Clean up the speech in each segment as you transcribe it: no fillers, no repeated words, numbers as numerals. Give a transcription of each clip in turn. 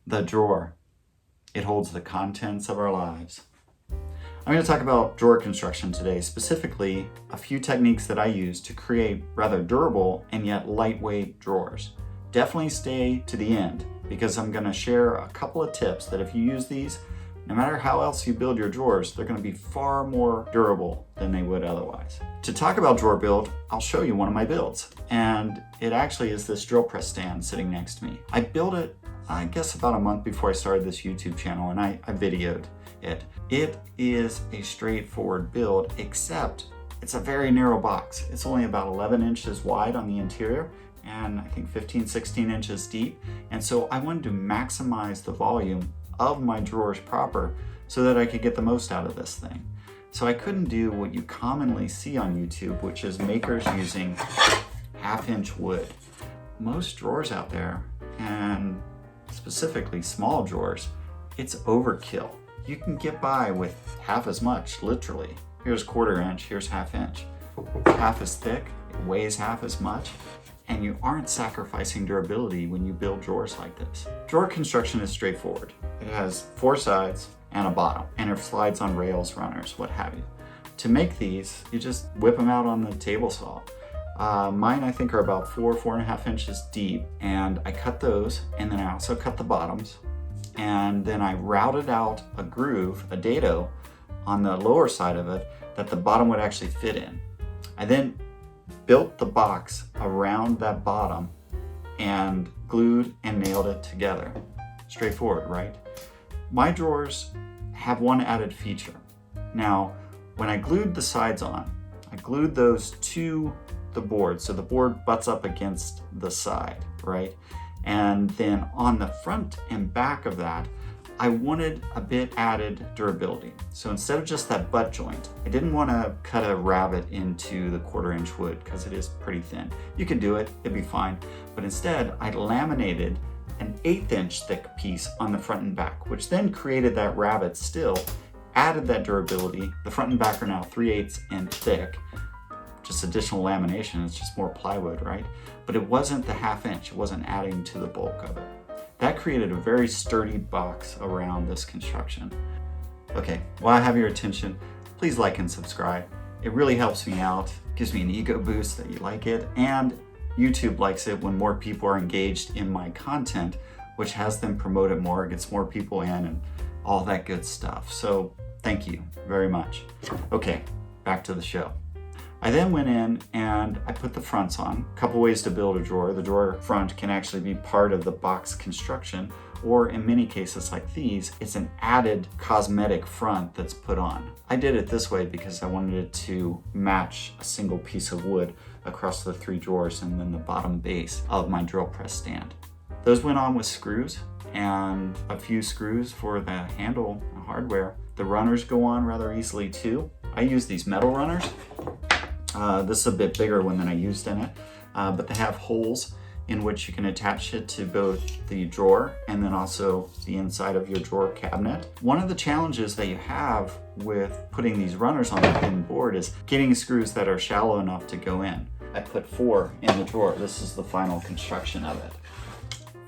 The drawer. It holds the contents of our lives. I'm going to talk about drawer construction today, specifically a few techniques that I use to create rather durable and yet lightweight drawers. Definitely stay to the end because I'm going to share a couple of tips that if you use these, no matter how else you build your drawers, they're going to be far more durable than they would otherwise. To talk about drawer build, I'll show you one of my builds, and it actually is this drill press stand sitting next to me. I built it, I guess, about a month before I started this YouTube channel, and I videoed it. It is a straightforward build, except it's a very narrow box. It's only about 11 inches wide on the interior and I think 16 inches deep. And so I wanted to maximize the volume of my drawers proper so that I could get the most out of this thing. So I couldn't do what you commonly see on YouTube, which is makers using 1/2-inch wood. Most drawers out there, and specifically small drawers, it's overkill. You can get by with half as much, literally. Here's 1/4 inch, here's 1/2 inch. Half as thick, it weighs half as much, and you aren't sacrificing durability when you build drawers like this. Drawer construction is straightforward. It has 4 sides and a bottom, and it slides on rails, runners, what have you. To make these, you just whip them out on the table saw. Mine, I think, are about 4.5 inches deep, and I cut those, and then I also cut the bottoms, and then I routed out a groove, a dado, on the lower side of it that the bottom would actually fit in. I then built the box around that bottom and glued and nailed it together. Straightforward, right? My drawers have one added feature. Now, when I glued the sides on, I glued those to the board, so the board butts up against the side, right? And then on the front and back of that, I wanted a bit added durability. So instead of just that butt joint, I didn't want to cut a rabbet into the 1/4 inch wood because it is pretty thin. You could do it, it'd be fine. But instead, I laminated an 1/8 inch thick piece on the front and back, which then created that rabbet still, added that durability. The front and back are now 3/8 inch thick. Just additional lamination, it's just more plywood, right? But it wasn't the 1/2 inch, it wasn't adding to the bulk of it. That created a very sturdy box around this construction. Okay, while I have your attention, please like and subscribe. It really helps me out, gives me an ego boost that you like it, and YouTube likes it when more people are engaged in my content, which has them promote it more, gets more people in, and all that good stuff. So thank you very much. Okay, back to the show. I then went in and I put the fronts on. A couple ways to build a drawer. The drawer front can actually be part of the box construction, or in many cases like these, it's an added cosmetic front that's put on. I did it this way because I wanted it to match a single piece of wood across the 3 drawers and then the bottom base of my drill press stand. Those went on with screws and a few screws for the handle hardware. The runners go on rather easily too. I use these metal runners. This is a bit bigger one than I used in it, but they have holes in which you can attach it to both the drawer and then also the inside of your drawer cabinet. One of the challenges that you have with putting these runners on the thin board is getting screws that are shallow enough to go in. I put 4 in the drawer. This is the final construction of it.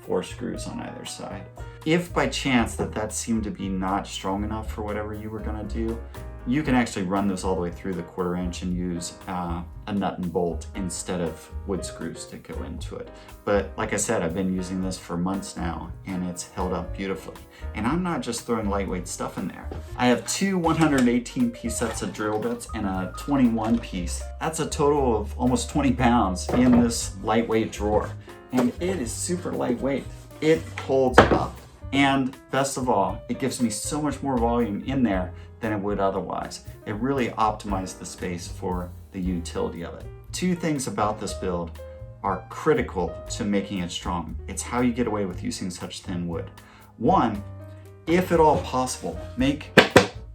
4 screws on either side. If by chance that seemed to be not strong enough for whatever you were gonna do, you can actually run this all the way through the 1/4 inch and use a nut and bolt instead of wood screws to go into it. But like I said, I've been using this for months now and it's held up beautifully. And I'm not just throwing lightweight stuff in there. I have 2 118 piece sets of drill bits and a 21 piece. That's a total of almost 20 pounds in this lightweight drawer. And it is super lightweight. It holds up. And best of all, it gives me so much more volume in there than it would otherwise. It really optimized the space for the utility of it. 2 things about this build are critical to making it strong. It's how you get away with using such thin wood. 1, if at all possible, make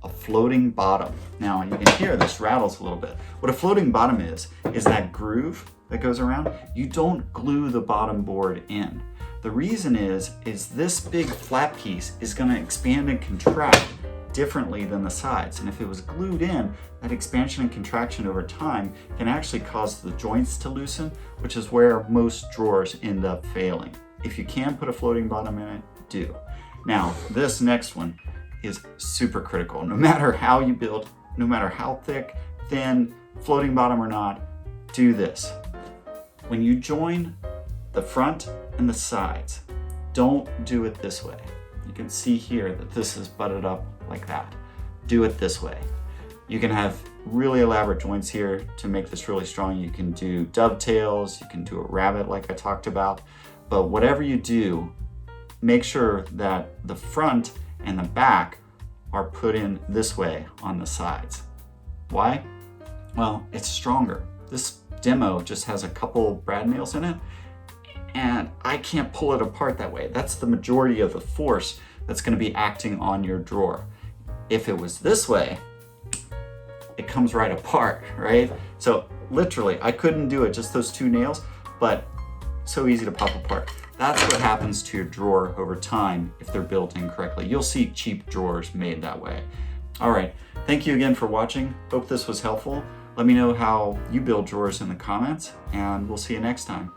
a floating bottom. Now you can hear this rattles a little bit. What a floating bottom is that groove that goes around. You don't glue the bottom board in. The reason is this big flat piece is going to expand and contract differently than the sides. And if it was glued in, that expansion and contraction over time can actually cause the joints to loosen, which is where most drawers end up failing. If you can put a floating bottom in it, do. Now, this next one is super critical. No matter how you build, no matter how thick, thin, floating bottom or not, do this. When you join the front and the sides, don't do it this way. You can see here that this is butted up like that. Do it this way. You can have really elaborate joints here to make this really strong. You can do dovetails, you can do a rabbet like I talked about, but whatever you do, make sure that the front and the back are put in this way on the sides. Why? Well, it's stronger. This demo just has a couple brad nails in it, and I can't pull it apart that way. That's the majority of the force that's going to be acting on your drawer. If it was this way, it comes right apart, right? So literally, I couldn't do it, just those two nails, but so easy to pop apart. That's what happens to your drawer over time if they're built incorrectly. You'll see cheap drawers made that way. All right, thank you again for watching. Hope this was helpful. Let me know how you build drawers in the comments, and we'll see you next time.